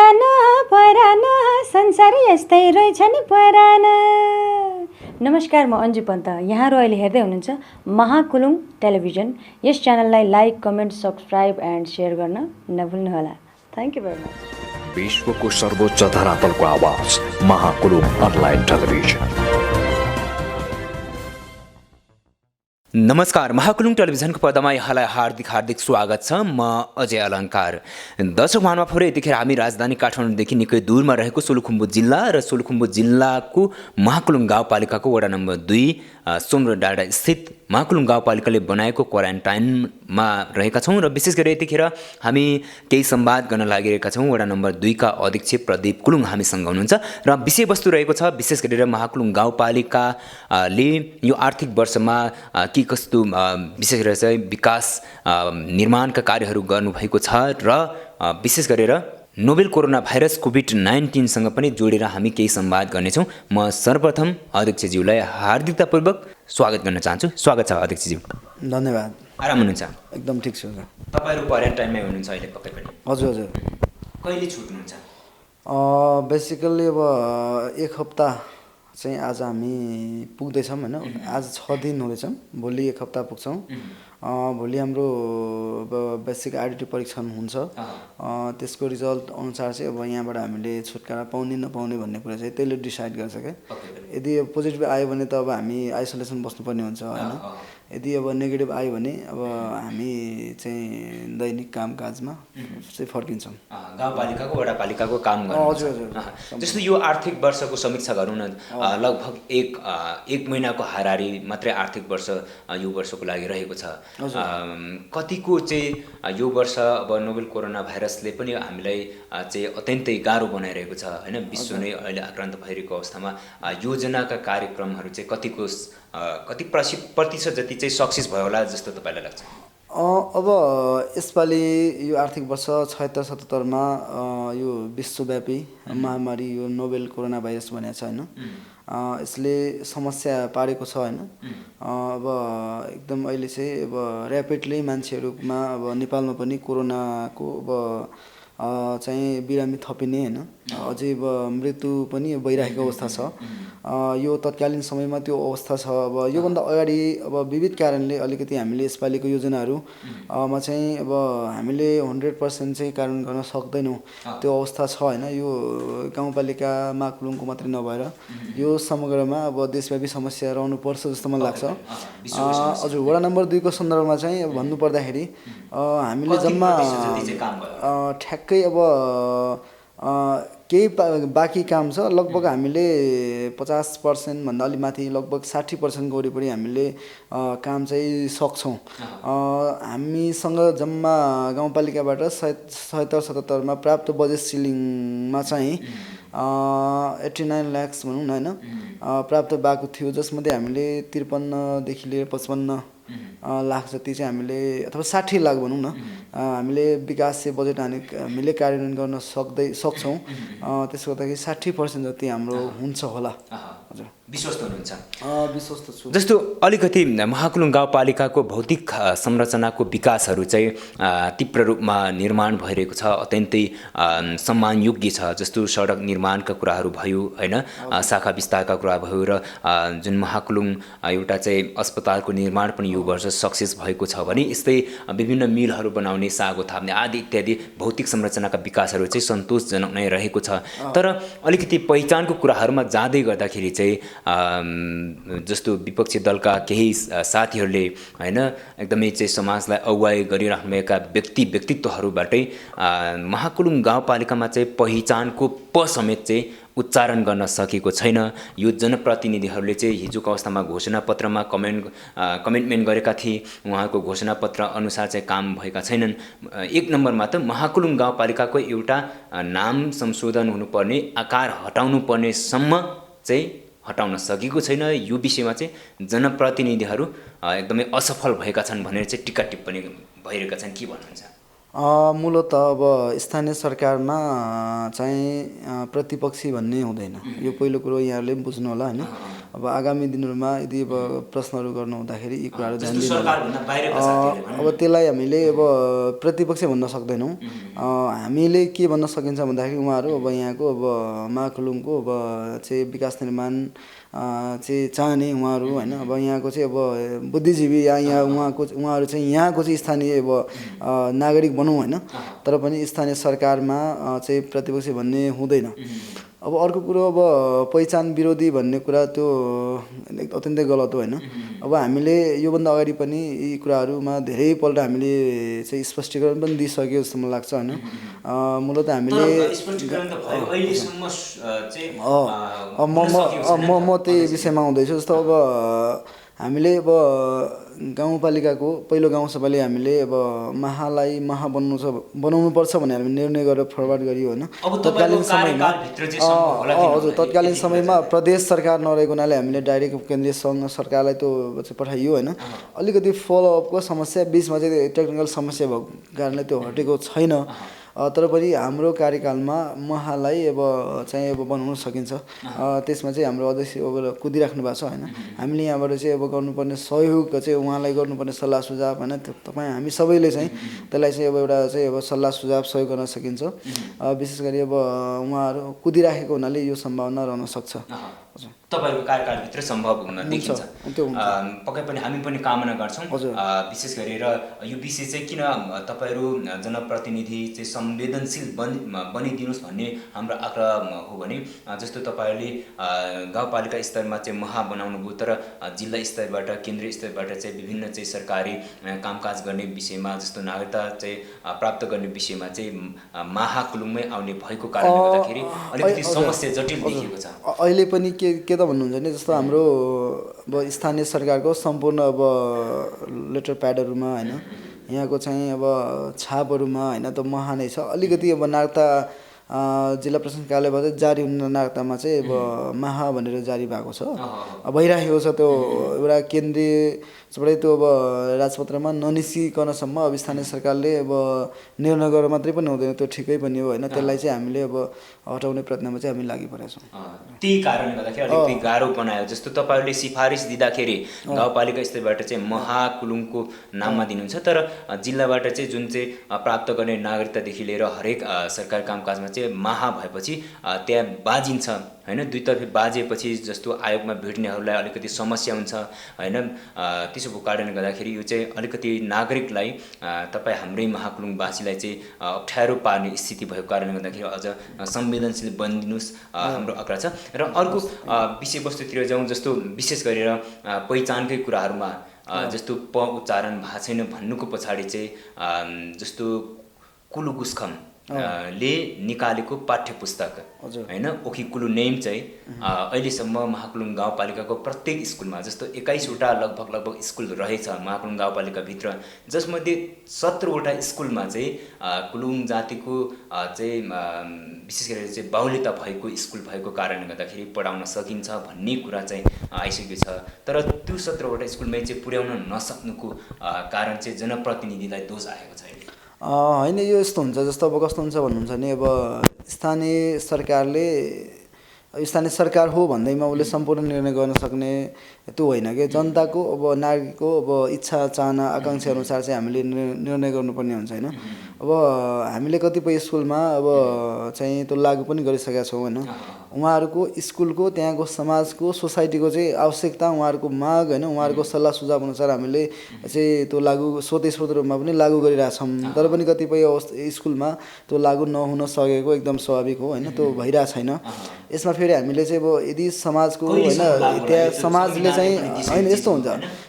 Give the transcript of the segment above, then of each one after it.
परान परान संसार यस्तै रहेछ नि परान। नमस्कार, म अन्जु पन्त। यहाँहरू अहिले हेर्दै हुनुहुन्छ महाकुलुङ टेलिभिजन। यस च्यानललाई like, comment, subscribe and share गर्न नभुल्नुहोला। Thank you very much. विश्वको सर्वोच्च धरातलको आवाज महाकुलुङ अनलाइन टेलिभिजन। नमस्कार, महाकुलुङ टेलिभिजनको पर्दामा यहाँलाई हार्दिक स्वागत छ। म अजय अलङ्कार। दर्शक महानुभावहरू, यतिखेर हामी राजधानी काठमाडौँदेखि निकै दूरमा रहेको सोलुखुम्बु जिल्ला र सोलुखुम्बु जिल्लाको महाकुलुङ गाउँपालिकाको वडा नम्बर 2 सोमरो डाँडा स्थित महाकुलुङ गाउँपालिकाले बनाएको क्वारेन्टाइनमा रहेका छौँ र विशेष गरी यतिखेर हामी केही संवाद गर्न लागिरहेका छौँ। वडा नम्बर 2 का अध्यक्ष प्रदीप कुलुङ हामीसँग हुनुहुन्छ र विषयवस्तु रहेको छ विशेष गरेर महाकुलुङ गाउँपालिकाले यो आर्थिक वर्षमा के कस्तो विशेष गरेर चाहिँ विकास निर्माणका कार्यहरू गर्नुभएको छ र विशेष गरेर नोभेल कोरोना भाइरस कोभिड-19सँग पनि जोडेर हामी केही संवाद गर्नेछौँ। म सर्वप्रथम अध्यक्षज्यूलाई हार्दिकतापूर्वक स्वागत गर्न चाहन्छु। स्वागत छ अध्यक्षज्यू। धन्यवाद। आराम हुनुहुन्छ? एकदम ठिक छु। तपाईँहरू क्वारेन्टाइनमै हुनुहुन्छ अहिले पक्कै पनि? हजुर। कहिले छुट्नुहुन्छ? बेसिकल्ली अब 1 हप्ता चाहिँ आज हामी पुग्दैछौँ होइन। आज 6 दिन हुँदैछौँ, भोलि 1 हप्ता पुग्छौँ। भोलि हाम्रो अब बेसिक आइडेन्टिटी परीक्षण हुन्छ। त्यसको रिजल्ट अनुसार चाहिँ अब यहाँबाट हामीले छुटकारा पाउने नपाउने भन्ने कुरा चाहिँ त्यसले डिसाइड गर्छ क्या। यदि पोजिटिभ आयो भने त अब हामी आइसोलेसन बस्नुपर्ने हुन्छ होइन। यदि अब नेगेटिभ आयो भने अब हामी चाहिँ दैनिक कामकाजमा चाहिँ फर्किन्छौँ। गाउँपालिकाको वडापालिकाको काम गर्नु। हजुर। जस्तो यो आर्थिक वर्षको समीक्षा गरौँ न, लगभग एक महिनाको हाराहारी मात्रै आर्थिक वर्ष यो वर्षको लागि रहेको छ। कतिको चाहिँ यो वर्ष अब नोभेल कोरोना भाइरसले पनि हामीलाई चाहिँ अत्यन्तै गाह्रो बनाइरहेको छ होइन। विश्व नै अहिले आक्रान्त भइरहेको अवस्थामा योजनाका कार्यक्रमहरू चाहिँ कति प्रतिशत जति चाहिँ सक्सेस भयो होला जस्तो तपाईँलाई लाग्छ? अब यसपालि यो आर्थिक वर्ष 76-77मा यो विश्वव्यापी महामारी यो नोभेल कोरोना भाइरस भनेको छ होइन। यसले समस्या पारेको छ होइन। अब एकदम अहिले चाहिँ अब ऱ्यापिडली मान्छेहरूमा अब नेपालमा पनि कोरोनाको अब चाहिँ बिरामी थपिने होइन, अझै अब मृत्यु पनि भइरहेको अवस्था छ। यो तत्कालीन समयमा त्यो अवस्था छ। अब योभन्दा अगाडि अब विविध कारणले अलिकति हामीले यसपालिको योजनाहरू मा चाहिँ अब हामीले 100% चाहिँ कार्यान्वयन गर्न सक्दैनौँ, त्यो अवस्था छ होइन। यो गाउँपालिका महाकुलुङको मात्रै नभएर यो समग्रमा अब देशव्यापी समस्या रहनुपर्छ जस्तो मलाई लाग्छ। हजुर, वडा नम्बर 2 को सन्दर्भमा चाहिँ अब भन्नुपर्दाखेरि हामीले जम्मा ठ्याक्कै अब केही बाँकी काम छ। लगभग हामीले 50% भन्दा अलि माथि लगभग 60% को वरिपरि हामीले काम चाहिँ सक्छौँ। हामीसँग जम्मा गाउँपालिकाबाट 77-77मा प्राप्त बजेट सिलिङमा चाहिँ 89 लाख भनौँ न होइन प्राप्त भएको थियो, जसमध्ये हामीले 53 लिएर 55 लाख जति चाहिँ हामीले अथवा 60 लाख भनौँ न हामीले विकास बजेट हामीले कार्यान्वयन गर्न सक्छौँ। त्यसो गर्दाखेरि 60% जति हाम्रो हुन्छ होला। हजुर, विश्वस्त हुनुहुन्छ? विश्वस्त छु। जस्तो अलिकति महाकुलुङ गाउँपालिकाको भौतिक संरचनाको विकासहरू चाहिँ तीव्र रूपमा निर्माण भइरहेको छ, अत्यन्तै सम्मानयोग्य छ। जस्तो सडक निर्माणका कुराहरू भयो होइन, शाखा विस्तारका कुरा भयो र जुन महाकुलुङ एउटा चाहिँ अस्पतालको निर्माण पनि यो वर्ष सक्सेस भएको छ भने यस्तै विभिन्न मिलहरू बनाउने, सागो थाप्ने आदि इत्यादि भौतिक संरचनाका विकासहरू चाहिँ सन्तोषजनक नै रहेको छ। तर अलिकति पहिचानको कुराहरूमा जाँदै गर्दाखेरि चाहिँ जस्तो विपक्षी दलका केही साथीहरूले होइन एकदमै चाहिँ समाजलाई अगुवाई गरिराख्नुभएका व्यक्तित्वहरूबाटै महाकुलुङ गाउँपालिकामा चाहिँ पहिचानको प समेत चाहिँ उच्चारण गर्न सकेको छैन। यो जनप्रतिनिधिहरूले चाहिँ हिजोको अवस्थामा घोषणापत्रमा कमिटमेन्ट गरेका थिए, उहाँको घोषणापत्र अनुसार चाहिँ काम भएका छैनन्। 1 नम्बरमा त महाकुलुङ गाउँपालिकाको एउटा नाम संशोधन हुनुपर्ने, आकार हटाउनु पर्नेसम्म चाहिँ हटाउन सकेको छैन। यो विषयमा चाहिँ जनप्रतिनिधिहरू एकदमै असफल भएका छन् भनेर चाहिँ टिक्का टिप्पणी भइरहेका छन्। के भन्नुहुन्छ? मूलत अब स्थानीय सरकारमा चाहिँ प्रतिपक्षी भन्ने हुँदैन। यो पहिलो कुरो यहाँहरूले पनि बुझ्नु होला होइन। अब आगामी दिनहरूमा यदि अब प्रश्नहरू गर्नु हुँदाखेरि यी कुराहरू ध्यान दिनु अब त्यसलाई हामीले अब प्रतिपक्ष भन्न सक्दैनौँ। हामीले के भन्न सकिन्छ भन्दाखेरि उहाँहरू अब यहाँको अब महाकुलुङको अब चाहिँ विकास निर्माण चाहिँ चाहने उहाँहरू होइन। अब यहाँको चाहिँ अब बुद्धिजीवी उहाँहरू चाहिँ यहाँको चाहिँ स्थानीय अब नागरिक भनौँ होइन। तर पनि स्थानीय सरकारमा चाहिँ प्रतिपक्ष भन्ने हुँदैन। अब अर्को कुरो अब पहिचान विरोधी भन्ने कुरा त्यो अत्यन्तै गलत हो होइन। अब हामीले योभन्दा अगाडि पनि यी कुराहरूमा धेरैपल्ट हामीले चाहिँ स्पष्टीकरण पनि दिइसक्यो जस्तो मलाई लाग्छ होइन। मूलत हामीले म त्यही विषयमा आउँदैछु। जस्तो अब हामीले अब गाउँपालिकाको पहिलो गाउँसभाले हामीले अब महालाई महा बनाउनुपर्छ भनेर हामी निर्णय गरेर फरवार्ड गरियो होइन। तत्कालीन समयमा हजुर तत्कालीन समयमा प्रदेश सरकार नरहेको हुनाले हामीले डाइरेक्ट केन्द्रीय सङ्घ सरकारलाई त्यो पठाइयो होइन। अलिकति फलोअपको समस्या बिचमा चाहिँ टेक्निकल समस्या भएको कारणले त्यो हटेको छैन। तर पनि हाम्रो कार्यकालमा महालाई अब चाहिँ अब बनाउन सकिन्छ। त्यसमा चाहिँ हाम्रो अध्यक्ष अब कुदिराख्नु भएको छ होइन। हामीले यहाँबाट चाहिँ अब गर्नुपर्ने सहयोग चाहिँ उहाँलाई गर्नुपर्ने सल्लाह सुझाव होइन तपाईँ हामी सबैले चाहिँ त्यसलाई चाहिँ अब एउटा चाहिँ अब सल्लाह सुझाव सहयोग गर्न सकिन्छ। विशेष गरी अब उहाँहरू कुदिराखेको हुनाले यो सम्भावना रहन सक्छ। तपाईँको कार्यकालभित्र सम्भव हुन देखिन्छ। पक्कै पनि हामी पनि कामना गर्छौँ। विशेष गरेर यो विषय चाहिँ किन तपाईँहरू जनप्रतिनिधि चाहिँ संवेदनशील बनिदिनुहोस् भन्ने हाम्रो आग्रह हो भने जस्तो तपाईँहरूले गाउँपालिका स्तरमा चाहिँ महा बनाउनु भयो, तर जिल्ला स्तरबाट केन्द्रीय स्तरबाट चाहिँ विभिन्न चाहिँ सरकारी कामकाज गर्ने विषयमा जस्तो नागरिकता चाहिँ प्राप्त गर्ने विषयमा चाहिँ महाकुलुङमै आउने भएको कारणले गर्दाखेरि अलिकति समस्या जटिल देखिएको छ। अहिले पनि के त भन्नुहुन्छ भने जस्तो हाम्रो अब स्थानीय सरकारको सम्पूर्ण अब लेटर प्याडहरूमा होइन यहाँको चाहिँ अब छापहरूमा होइन त महा नै छ। अलिकति अब नागरिकता जिल्ला प्रशासन कार्यालयबाट जारी हुने नागरिकतामा चाहिँ अब महा भनेर जारी भएको छ, भइराखेको छ। त्यो एउटा केन्द्रीयबाटै त्यो अब राजपत्रमा ननिस्किकनसम्म अब स्थानीय सरकारले अब निर्णय गरेर मात्रै पनि हुँदैन, त्यो ठिकै पनि हो होइन। त्यसलाई चाहिँ हामीले अब हटाउने प्रयत्नमा चाहिँ हामी लागि परेका छौँ। त्यही कारणले गर्दाखेरि अलिकति गाह्रो बनायो। जस्तो तपाईँहरूले सिफारिस दिँदाखेरि गाउँपालिका स्तरबाट चाहिँ महाकुलुङको नाममा दिनुहुन्छ, तर जिल्लाबाट चाहिँ जुन चाहिँ प्राप्त गर्ने नागरिकतादेखि लिएर हरेक सरकारी कामकाजमा चाहिँ महा भएपछि त्यहाँ बाजिन्छ होइन। दुईतर्फी बाजेपछि जस्तो आयोगमा भिड्नेहरूलाई अलिकति समस्या हुन्छ होइन। त्यसो भएको कारणले गर्दाखेरि यो चाहिँ अलिकति नागरिकलाई तपाईँ हाम्रै महाकुलुङवासीलाई चाहिँ अप्ठ्यारो पार्ने स्थिति भएको कारणले गर्दाखेरि अझ संवेदनशील बनिदिनुहोस् हाम्रो आग्रह छ। र अर्को विषयवस्तुतिर जाउँ, जस्तो विशेष गरेर पहिचानकै कुराहरूमा जस्तो प उच्चारण भएको छैन भन्नुको पछाडि चाहिँ जस्तो कुलुगुस्खम ले निकालेको पाठ्य पुस्तक होइन ओखिकुलु नेम चाहिँ अहिलेसम्म महाकुलुङ गाउँपालिकाको प्रत्येक स्कुलमा जस्तो 21वटा लगभग स्कुल रहेछ महाकुलुङ गाउँपालिकाभित्र, जसमध्ये 17वटा स्कुलमा चाहिँ कुलुङ जातिको चाहिँ विशेष गरेर चाहिँ बाहुल्यता भएको स्कुल भएको कारणले गर्दाखेरि पढाउन सकिन्छ भन्ने कुरा चाहिँ आइसकेको छ। तर त्यो 17वटा स्कुलमै चाहिँ पुर्याउन नसक्नुको कारण चाहिँ जनप्रतिनिधिलाई दोष आएको छ। होइन यो यस्तो हुन्छ, जस्तो अब कस्तो हुन्छ भन्नुहुन्छ भने अब स्थानीय सरकार हो भन्दैमा उसले सम्पूर्ण निर्णय गर्न सक्ने त्यो होइन कि। जनताको अब नागरिकको अब इच्छा चाहना आकाङ्क्षा अनुसार चाहिँ हामीले निर्णय गर्नुपर्ने हुन्छ होइन। अब हामीले कतिपय स्कुलमा अब चाहिँ त्यो लागू पनि गरिसकेका छौँ होइन। उहाँहरूको स्कुलको त्यहाँको समाजको सोसाइटीको चाहिँ आवश्यकता उहाँहरूको माग होइन उहाँहरूको सल्लाह सुझाव अनुसार हामीले चाहिँ त्यो लागू स्वतस्फूर्त रूपमा पनि लागू गरिरहेछौँ। तर पनि कतिपय स्कुलमा त्यो लागू नहुन सकेको एकदम स्वाभाविक हो होइन, त्यो भइरहेको छैन। यसमा फेरि हामीले चाहिँ अब यदि समाजको होइन त्यहाँ समाजले चाहिँ होइन यस्तो हुन्छ,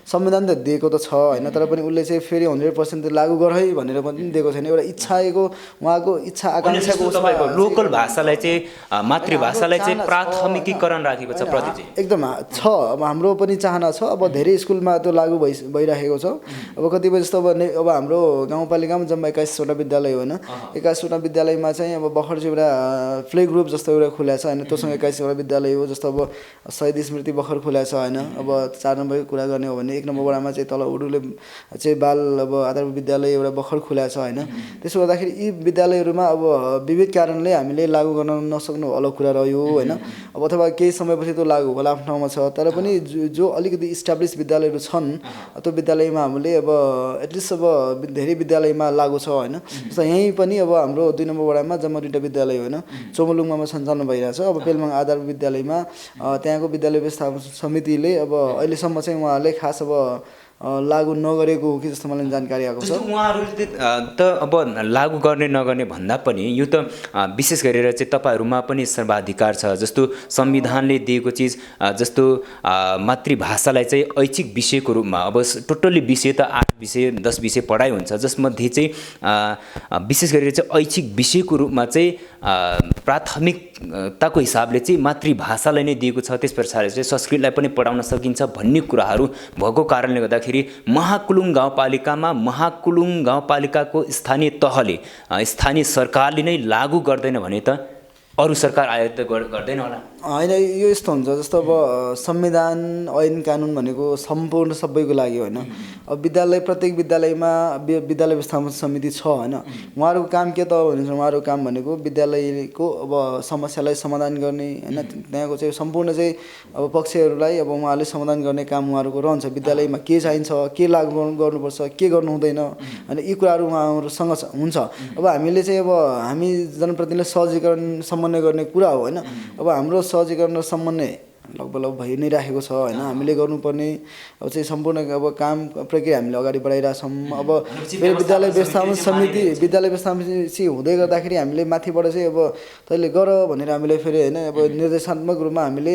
संविधान त दिएको त छ होइन, तर पनि उसले चाहिँ फेरि 100% लागू गर है भनेर पनि दिएको छैन। एउटा इच्छाको उहाँको इच्छा आकाङ्क्षाको लोकल भाषालाई चाहिँ मातृभाषालाई चाहिँ प्राथमिकीकरण राखेको छ प्रति चाहिँ एकदम छ। अब हाम्रो पनि चाहना छ, अब धेरै स्कुलमा त्यो लागू भइराखेको छ। अब कतिपय जस्तो अब हाम्रो गाउँपालिकामा जम्मा 21वटा विद्यालय हो होइन। 21वटा विद्यालयमा चाहिँ अब भर्खर चाहिँ एउटा प्ले ग्रुप जस्तो एउटा खुलेको छ होइन। तत्त्वसँग 21वटा विद्यालय हो। जस्तो अब शहीद स्मृति भर्खर खुलाएको छ होइन। अब 4 नम्बरको कुरा गर्ने हो भने 1 नम्बर वडामा चाहिँ तल उडुले चाहिँ बाल अब आधारभूत विद्यालय एउटा भर्खर खुलाएको छ होइन। त्यसो गर्दाखेरि यी विद्यालयहरूमा अब विविध कारणले हामीले लागू गर्न नसक्नु अलग कुरा रह्यो होइन। अब अथवा केही समयपछि त्यो लागू होला आफ्नो ठाउँमा छ, तर पनि जो अलिकति इस्टाब्लिस विद्यालयहरू छन् त्यो विद्यालयमा हामीले अब एटलिस्ट अब धेरै विद्यालयमा लागू छ होइन। जस्तो यहीँ पनि अब हाम्रो 2 नम्बर वडामा जम्मा 2टा विद्यालय होइन, चोमलुङमा सञ्चालन भइरहेछ। अब पेलमाङ आधारभूत विद्यालयमा त्यहाँको विद्यालय व्यवस्थापन समितिले अब अहिलेसम्म चाहिँ उहाँहरूले खास अब लागू नगरेको हो कि जस्तो मलाई जानकारी आएको छ। उहाँहरूले त अब लागू गर्ने नगर्ने भन्दा पनि यो त विशेष गरेर चाहिँ तपाईँहरूमा पनि सर्वाधिकार छ। जस्तो संविधानले दिएको चिज जस्तो मातृभाषालाई चाहिँ ऐच्छिक विषयको रूपमा अब टोटल्ली विषय त 8 विषय 10 विषय पढाइ हुन्छ, जसमध्ये चाहिँ विशेष गरेर चाहिँ ऐच्छिक विषयको रूपमा चाहिँ प्राथमिकताको हिसाबले चाहिँ मातृभाषालाई नै दिएको छ। त्यस पछाडि चाहिँ संस्कृतलाई पनि पढाउन सकिन्छ भन्ने कुराहरू भएको कारणले गर्दाखेरि महाकुलुङ गाउँपालिकामा महाकुलुङ गाउँपालिकाको स्थानीय तहले स्थानीय सरकारले नै लागू गर्दैन भने त अरू सरकार आयो त गर्दैन होला होइन। यो यस्तो हुन्छ जस्तो अब संविधान ऐन कानुन भनेको सम्पूर्ण सबैको लागि होइन। अब विद्यालय प्रत्येक विद्यालयमा विद्यालय व्यवस्थापन समिति छ होइन। उहाँहरूको काम के त भनिन्छ, उहाँहरूको काम भनेको विद्यालयको अब समस्यालाई समाधान गर्ने होइन। त्यहाँको चाहिँ सम्पूर्ण चाहिँ अब पक्षहरूलाई अब उहाँहरूले समाधान गर्ने काम उहाँहरूको रहन्छ। विद्यालयमा के चाहिन्छ, के लागू गर्नुपर्छ, के गर्नु हुँदैन होइन, यी कुराहरू उहाँहरूसँग हुन्छ। अब हामीले चाहिँ अब हामी जनप्रतिनिधिले सहजीकरण समन्वय गर्ने कुरा हो होइन। अब हाम्रो सहजीकरण र समन्वय लगभग भइ नै राखेको छ होइन। हामीले गर्नुपर्ने अब चाहिँ सम्पूर्ण अब काम प्रक्रिया हामीले अगाडि बढाइरहेछौँ। अब फेरि विद्यालय व्यवस्थापन समिति चाहिँ हुँदै गर्दाखेरि हामीले माथिबाट चाहिँ अब तैँले गर भनेर हामीले फेरि होइन अब निर्देशात्मक रूपमा हामीले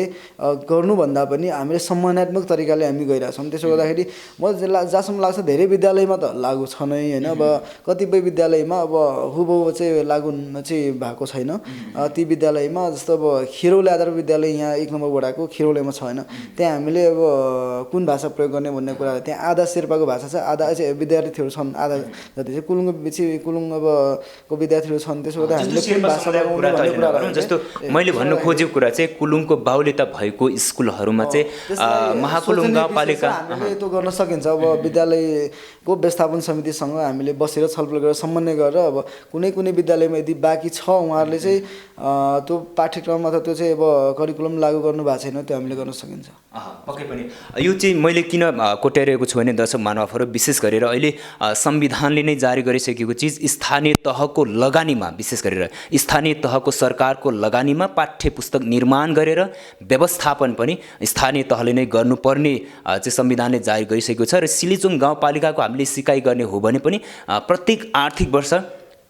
गर्नुभन्दा पनि हामीले सम्मानात्मक तरिकाले हामी गइरहेछौँ। त्यसो गर्दाखेरि म जहाँसम्म लाग्छ धेरै विद्यालयमा त लागू छ नै होइन। अब कतिपय विद्यालयमा अब हुबहु चाहिँ लागू चाहिँ भएको छैन। ती विद्यालयमा जस्तो अब खिरौले आधार विद्यालय यहाँ 1 नम्बर वडाको खिरौलेमा छ होइन। त्यहाँ हामीले अब कुन भाषा प्रयोग गर्ने भन्ने कुरा, त्यहाँ आधा शेर्पाको भाषा छ, आधा चाहिँ विद्यार्थीहरू छन्, आधा जति चाहिँ कुलुङ अब को विद्यार्थीहरू छन्। त्यसो गर्दा हामीले कुन भाषा जस्तो मैले भन्नु खोजेको कुरा चाहिँ कुलुङको बाहुल्यता भएको स्कुलहरूमा चाहिँ महाकुलुङ गाउँपालिका हामीले त्यो गर्न सकिन्छ। अब विद्यालयको व्यवस्थापन समितिसँग हामीले बसेर छलफल गरेर समन्वय गरेर अब कुनै विद्यालयमा यदि बाँकी छ उहाँहरूले चाहिँ त्यो पाठ्यक्रम अथवा त्यो चाहिँ अब करिकुलम लागू गर्नु भएको छैन, त्यो हामीले गर्न सकिन्छ। पक्कै पनि यो चाहिँ मैले किन कोट्याइरहेको छु भने दर्शक महानुभावहरू विशेष गरेर अहिले संविधानले नै जारी गरिसकेको चिज स्थानीय तहको लगानीमा, विशेष गरेर स्थानीय तहको सरकारको लगानीमा पाठ्य पुस्तक निर्माण गरेर व्यवस्थापन पनि स्थानीय तहले नै गर्नुपर्ने चाहिँ संविधानले जारी गरिसकेको छ। र सिलिचुङ गाउँपालिकाको हामीले सिकाइ गर्ने हो भने पनि प्रत्येक आर्थिक वर्ष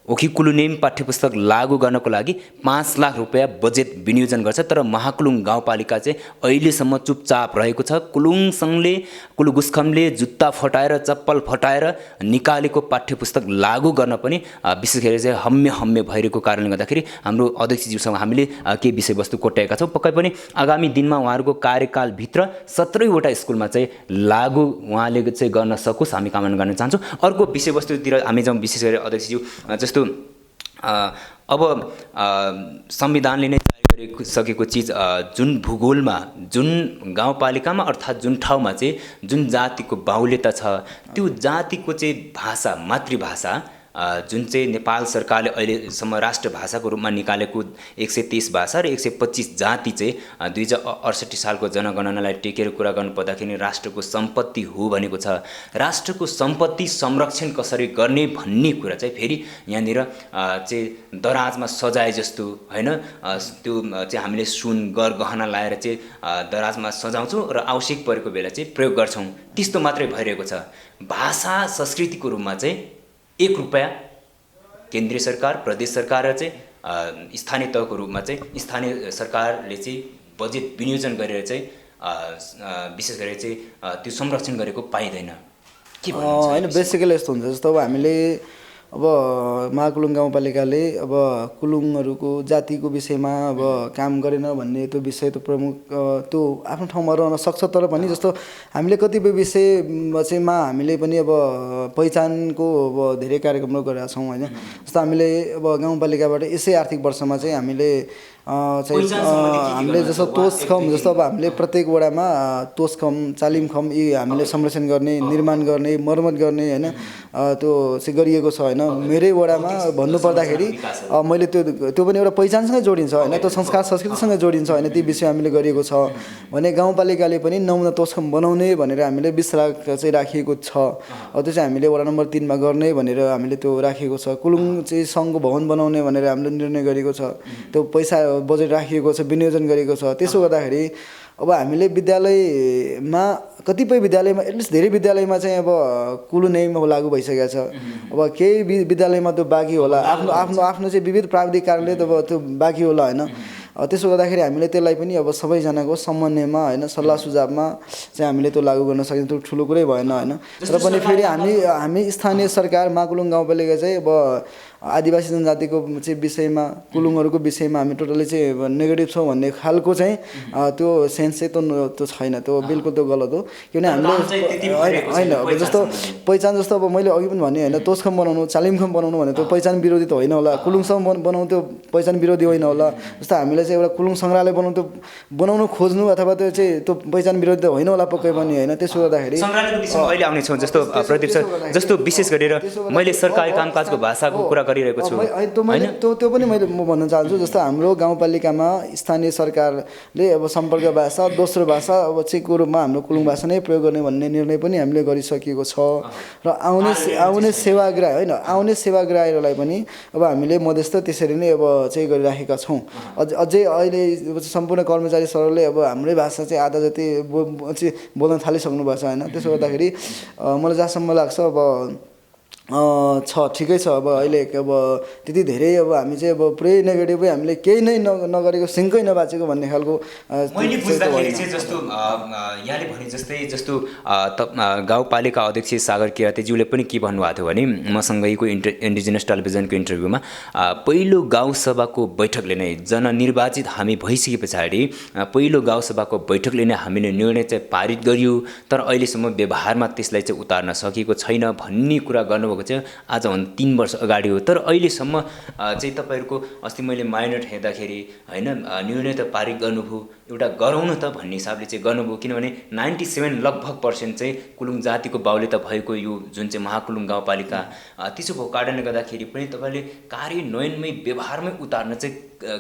ओखिकुलुनेम पाठ्यपुस्तक लागू गर्नको लागि 5 लाख रुपैयाँ बजेट विनियोजन गर्छ। तर महाकुलुङ गाउँपालिका चाहिँ अहिलेसम्म चुपचाप रहेको छ। कुलुङ सङ्घले कुलुगुस्खमले जुत्ता फटाएर चप्पल फटाएर निकालेको पाठ्यपुस्तक लागू गर्न पनि विशेष गरी चाहिँ हम्मे भइरहेको कारणले गर्दाखेरि हाम्रो अध्यक्षज्यूसँग हामीले केही विषयवस्तु कोट्याएका छौँ। पक्कै पनि आगामी दिनमा उहाँहरूको कार्यकालभित्र 17वटा स्कुलमा चाहिँ लागू उहाँले चाहिँ गर्न सकोस् हामी कामना गर्न चाहन्छौँ। अर्को विषयवस्तुतिर हामी जाउँ। विशेष गरी अध्यक्षज्यू जस्तो अब संविधानले नै जारी गरिसकेको चिज जुन भूगोलमा जुन गाउँपालिकामा अर्थात् जुन ठाउँमा चाहिँ जुन जातिको बाहुल्यता छ त्यो जातिको चाहिँ भाषा मातृभाषा जुन चाहिँ नेपाल सरकारले अहिलेसम्म राष्ट्रभाषाको रूपमा निकालेको 123 भाषा र 125 जाति चाहिँ 2068 सालको जनगणनालाई टेकेर कुरा गर्नुपर्दाखेरि राष्ट्रको सम्पत्ति हो भनेको छ। राष्ट्रको सम्पत्ति संरक्षण कसरी गर्ने भन्ने कुरा चाहिँ फेरि यहाँनिर चाहिँ दराजमा सजाए जस्तो होइन, त्यो चाहिँ हामीले सुन गहना लाएर चाहिँ दराजमा सजाउँछौँ र आवश्यक परेको बेला चाहिँ प्रयोग गर्छौँ, त्यस्तो मात्रै भइरहेको छ। भाषा संस्कृतिको रूपमा चाहिँ 1 रुपैयाँ केन्द्रीय सरकार प्रदेश सरकार र चाहिँ स्थानीय तहको रूपमा चाहिँ स्थानीय सरकारले चाहिँ बजेट विनियोजन गरेर चाहिँ विशेष गरेर चाहिँ त्यो संरक्षण गरेको पाइँदैन के होइन। बेसिकली यस्तो हुन्छ जस्तो अब हामीले अब महाकुलुङ गाउँपालिकाले अब कुलुङहरूको जातिको विषयमा अब काम गरेन भन्ने त्यो विषय त प्रमुख त्यो आफ्नो ठाउँमा रहन सक्छ। तर पनि जस्तो हामीले कतिपय विषयमा चाहिँ हामीले पनि अब पहिचानको अब धेरै कार्यक्रमहरू गरेका छौँ होइन। जस्तो हामीले अब गाउँपालिकाबाट यसै आर्थिक वर्षमा चाहिँ हामीले चाहिँ हामीले जस्तो तोसखम जस्तो अब हामीले प्रत्येक वडामा तोसखम चालिमखम यी हामीले संरक्षण गर्ने निर्माण गर्ने मर्मत गर्ने होइन त्यो चाहिँ गरिएको छ होइन। मेरै वडामा भन्नुपर्दाखेरि मैले त्यो पनि एउटा पहिचानसँगै जोडिन्छ होइन, त्यो संस्कार संस्कृतिसँग जोडिन्छ होइन, ती विषय हामीले गरिएको छ भने गाउँपालिकाले पनि नमुना तोसखम बनाउने भनेर हामीले 20 लाख चाहिँ राखिएको छ। त्यो चाहिँ हामीले वडा नम्बर 3 मा गर्ने भनेर हामीले त्यो राखिएको छ। कुलुङ चाहिँ सङ्घको भवन बनाउने भनेर हामीले निर्णय गरेको छ, त्यो पैसा बजेट राखिएको छ, विनियोजन गरेको छ। त्यसो गर्दाखेरि अब हामीले विद्यालयमा कतिपय विद्यालयमा एटलिस्ट धेरै विद्यालयमा चाहिँ अब कुलु नेम अब लागू भइसकेको छ। अब केही विद्यालयमा त्यो बाँकी होला, आफ्नो आफ्नो आफ्नो चाहिँ विविध प्राविधिक कारणले त अब त्यो बाँकी होला होइन। त्यसो गर्दाखेरि हामीले त्यसलाई पनि अब सबैजनाको समन्वयमा होइन सल्लाह सुझावमा चाहिँ हामीले त्यो लागू गर्न सकिन्छ। त्यो ठुलो कुरै भएन होइन। तर पनि फेरि हामी स्थानीय सरकार माकुलुङ गाउँपालिका चाहिँ अब आदिवासी जनजातिको चाहिँ विषयमा कुलुङहरूको विषयमा हामी टोटली चाहिँ नेगेटिभ छौँ भन्ने खालको चाहिँ त्यो सेन्स चाहिँ त्यो छैन, त्यो बिल्कुल त्यो गलत हो। किनभने हामीले होइन अब जस्तो पहिचान जस्तो अब मैले अघि पनि भने होइन, तोसखम बनाउनु चालिमखम बनाउनु भने त्यो पहिचान विरोधी त होइन होला, कुलुङसम्म बनाउनु त्यो पहिचान विरोधी होइन होला। जस्तो हामीले चाहिँ एउटा कुलुङ सङ्ग्रहालय बनाउनु खोज्नु अथवा त्यो चाहिँ त्यो पहिचान विरोधी त होइन होला पक्कै पनि होइन। त्यसो गर्दाखेरि सङ्ग्रहालयको विषयमा अहिले आउने छौँ। जस्तो प्रदीप सर जस्तो विशेष गरेर मैले सरकारी कामकाजको भाषाको कुरा गरिरहेको छु होइन, त्यो पनि म भन्न चाहन्छु। जस्तो हाम्रो गाउँपालिकामा स्थानीय सरकारले अब सम्पर्क भाषा दोस्रो भाषा अब चेकको रूपमा हाम्रो कुलुङ भाषा नै प्रयोग गर्ने भन्ने निर्णय पनि हामीले गरिसकेको छ। र आउने सेवाग्राही होइन, आउने सेवाग्राहीहरूलाई पनि अब हामीले मध्यस्थ त्यसरी नै अब चाहिँ गरिराखेका छौँ। अझै अहिले सम्पूर्ण कर्मचारी सरले अब हाम्रै भाषा चाहिँ आधा जति बोल्न थालिसक्नु भएको छ होइन। त्यसो गर्दाखेरि मलाई जहाँसम्म लाग्छ अब ठिकै छ। अब अहिले अब त्यति धेरै अब हामी चाहिँ अब पुरै नेगेटिभै हामीले केही नै नगरेको सिङ्कै नबाचेको भन्ने खालको मैले बुझ्दाखेरि चाहिँ जस्तो यहाँले भने जस्तै जस्तो गाउँपालिका अध्यक्ष सागर किराँतीज्यूले पनि के भन्नुभएको थियो भने मसँगैको इन्डिजिनस टेलिभिजनको इन्टरभ्यूमा पहिलो गाउँसभाको बैठकले नै जननिर्वाचित हामी भइसके पछाडि पहिलो गाउँसभाको बैठकले नै हामीले निर्णय चाहिँ पारित गरियो, तर अहिलेसम्म व्यवहारमा त्यसलाई चाहिँ उतार्न सकेको छैन भन्ने कुरा गर्नुभएको चाहिँ आजभन्दा 3 वर्ष अगाडि हो। तर अहिलेसम्म चाहिँ तपाईँहरूको अस्ति मैले माइनर हेर्दाखेरि होइन निर्णय त पारित गर्नुभयो, एउटा गराउनु त भन्ने हिसाबले चाहिँ गर्नुभयो। किनभने 97% लगभग चाहिँ कुलुङ जातिको बाहुल्यता भएको यो जुन चाहिँ महाकुलुङ गाउँपालिका त्यसो भएको कारणले गर्दाखेरि पनि तपाईँले कार्यान्वयनमै व्यवहारमै उतार्न चाहिँ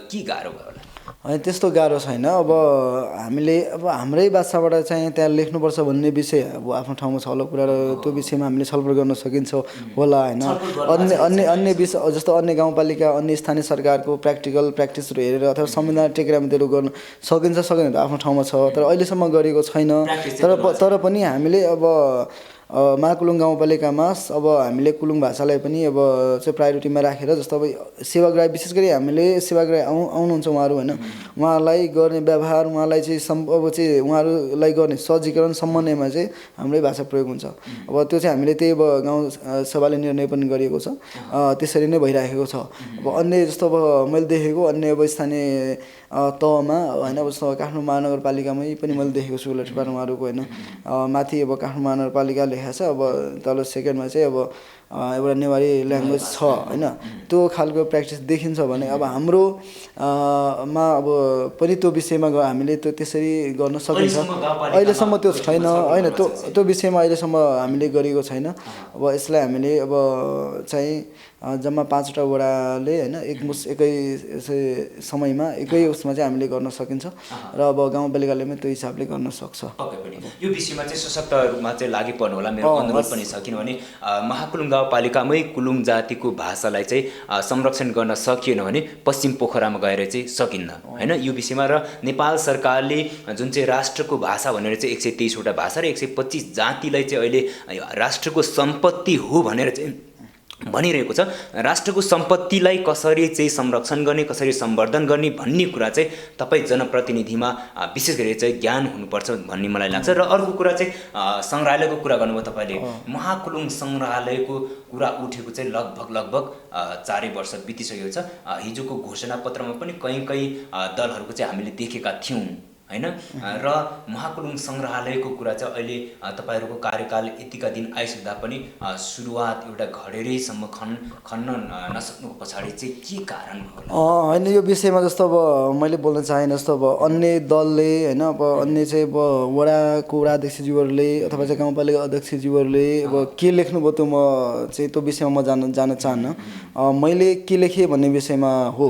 के गाह्रो भयो होला? होइन त्यस्तो गाह्रो छैन। अब हामीले अब हाम्रै भाषाबाट चाहिँ त्यहाँ लेख्नुपर्छ भन्ने विषय अब आफ्नो ठाउँमा छ होला कुरा र त्यो विषयमा हामीले छलफल गर्न सकिन्छ होला होइन। अन्य विषय जस्तो अन्य गाउँपालिका अन्य स्थानीय सरकारको प्र्याक्टिसहरू हेरेर अथवा संविधान टेकेर त्यो गर्न सकिन्छ सकिँदैन आफ्नो ठाउँमा छ, तर अहिलेसम्म गरेको छैन। तर पनि हामीले अब महाकुलुङ गाउँपालिकामा अब हामीले कुलुङ भाषालाई पनि अब चाहिँ प्रायोरिटीमा राखेर जस्तो अब सेवाग्राही विशेष गरी हामीले सेवाग्राही आउनुहुन्छ उहाँहरू होइन, उहाँहरूलाई गर्ने व्यवहार उहाँलाई चाहिँ अब चाहिँ उहाँहरूलाई गर्ने सहजीकरण समन्वयमा चाहिँ हाम्रै भाषा प्रयोग हुन्छ। अब त्यो चाहिँ हामीले त्यही अब गाउँ सभाले निर्णय पनि गरिएको छ, त्यसरी नै भइराखेको छ। अब अन्य जस्तो अब मैले देखेको अन्य अब स्थानीय तहमा होइन अब जस्तो काठमाडौँ महानगरपालिकामै पनि मैले देखेको छु लट्ठीपार उहाँहरूको होइन, माथि अब काठमाडौँ महानगरपालिका लेखेको छ, अब तल सेकेन्डमा चाहिँ अब एउटा नेवारी ल्याङ्ग्वेज छ होइन। त्यो खालको प्र्याक्टिस देखिन्छ भने अब हाम्रो मा अब पनि त्यो विषयमा हामीले त्यो त्यसरी गर्न सकिन्छ। अहिलेसम्म त्यो छैन होइन, त्यो विषयमा अहिलेसम्म हामीले गरेको छैन। अब यसलाई हामीले अब चाहिँ जम्मा 5वटा वडाले होइन एकै समयमा एकै उसमा चाहिँ हामीले गर्न सकिन्छ र अब गाउँपालिकाले पनि त्यो हिसाबले गर्न सक्छ। यो विषयमा चाहिँ सशक्त रूपमा चाहिँ लागि पर्नु होला मेरो अनुरोध पनि छ। किनभने महाकुलुङ गाउँपालिकामै कुलुङ जातिको भाषालाई चाहिँ संरक्षण गर्न सकिएन भने पश्चिम पोखरामा गएर चाहिँ सकिन्न होइन यो विषयमा। र नेपाल सरकारले जुन चाहिँ राष्ट्रको भाषा भनेर चाहिँ 123वटा भाषा र 125 जातिलाई चाहिँ अहिले राष्ट्रको सम्पत्ति हो भनेर चाहिँ भनिरहेको छ। राष्ट्रको सम्पत्तिलाई कसरी चाहिँ संरक्षण गर्ने कसरी सम्वर्धन गर्ने भन्ने कुरा चाहिँ तपाईँ जनप्रतिनिधिमा विशेष गरी चाहिँ ज्ञान हुनुपर्छ भन्ने मलाई लाग्छ। र अर्को कुरा चाहिँ सङ्ग्रहालयको कुरा गर्नुभयो तपाईँले, महाकुलुङ सङ्ग्रहालयको कुरा उठेको चाहिँ लगभग 4 वर्ष बितिसकेको छ। हिजोको घोषणापत्रमा पनि कहीँ दलहरूको चाहिँ हामीले देखेका थियौँ हैन र महाकुलुङ सङ्ग्रहालयको कुरा चाहिँ अहिले तपाईँहरूको कार्यकाल यतिका दिन आइसक्दा पनि सुरुवात एउटा घडेरैसम्म खन्न नसक्नुको पछाडि चाहिँ के कारण होला? होइन, यो विषयमा जस्तो अब मैले बोल्न चाहेन, जस्तो अब अन्य दलले होइन, अब अन्य चाहिँ अब वडाको वडा अध्यक्षज्यूहरूले अथवा चाहिँ गाउँपालिका अध्यक्षज्यूहरूले अब के लेख्नुभयो त्यो म चाहिँ त्यो विषयमा म जान चाहन्न। मैले के लेखेँ भन्ने विषयमा हो।